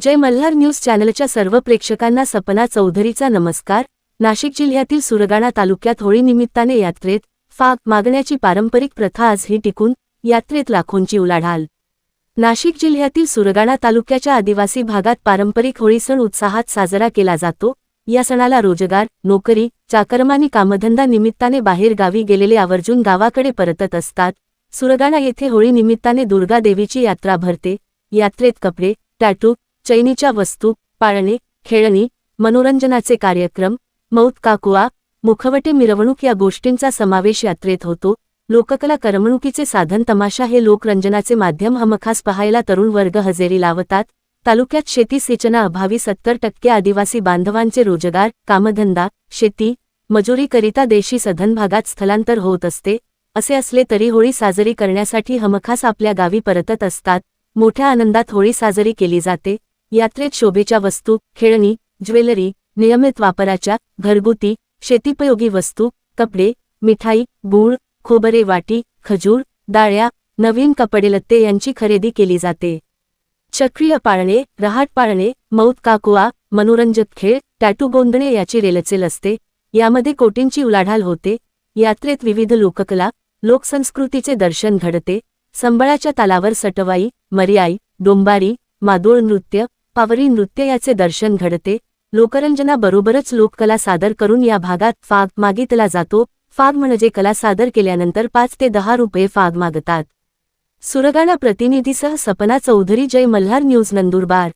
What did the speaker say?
जय Malhar news चॅनलच्या सर्व प्रेक्षकांना सपना चौधरीचा नमस्कार। नाशिक जिल्ह्यातील सुरगाणा तालुक्यात होळी निमित्ताने यात्रेत फाग मागण्याची पारंपरिक प्रथा आजही टिकून यात्रेत लाखोंची उलाढाल। नाशिक जिल्ह्यातील सुरगाणा तालुक्याच्या आदिवासी भागात पारंपरिक होळी सण उत्साहात साजरा केला जातो। या सणाला रोजगार, नोकरी, चाकरमानी कामधंदा निमित्ताने बाहेर गावी गेलेले आवर्जून गावाकडे परतत असतात। सुरगाणा येथे होळी निमित्ताने दुर्गा देवीची यात्रा भरते। यात्रेत कपडे, टॅटू, चैनीच्या वस्तू, पाळणे, खेळणी, मनोरंजनाचे कार्यक्रम, मौत काकुआ, मुखवटे, मिरवणूक या गोष्टींचा समावेश यात्रेत होतो। लोककला, करमणुकीचे साधन, तमाशा हे लोकरंजनाचे माध्यम हमखास पाहायला तरुण वर्ग हजेरी लावतात। तालुक्यात शेती सिंचना अभावी 70% आदिवासी बांधवांचे रोजगार, कामधंदा, शेती, मजुरीकरिता देशी सधन भागात स्थलांतर होत असते। असे असले तरी होळी साजरी करण्यासाठी हमखास आपल्या गावी परतत असतात। मोठ्या आनंदात होळी साजरी केली जाते। यात्रेत शोभेच्या वस्तू, खेळणी, ज्वेलरी, नियमित वापराच्या घरगुती शेतीपयोगी वस्तू, कपडे, मिठाई, गूळ, खोबरे, वाटी, खजूर, डाळ्या, नवीन कपडेलत्ते यांची खरेदी केली जाते। चक्रीय पाळणे, रहाट पाळणे, मौत काकुआ, मनोरंजक खेळ, टॅटू, गोंधळे याची रेलचेल असते। यामध्ये कोटींची उलाढाल होते। यात्रेत विविध लोककला, लोकसंस्कृतीचे दर्शन घडते। संबळाच्या तालावर सटवाई, मर्याई, डोंबारी, मादोळ नृत्य, पावरी नृत्य याचे दर्शन घडते। लोकरंजनाबरोबरच लोककला सादर करून या भागात फाग मागितला जातो। फाग म्हणजे कला सादर केल्यानंतर 5 ते 10 रुपये फाग मागतात। सुरगाणा प्रतिनिधीसह सपना चौधरी, जय मल्हार न्यूज, नंदुरबार।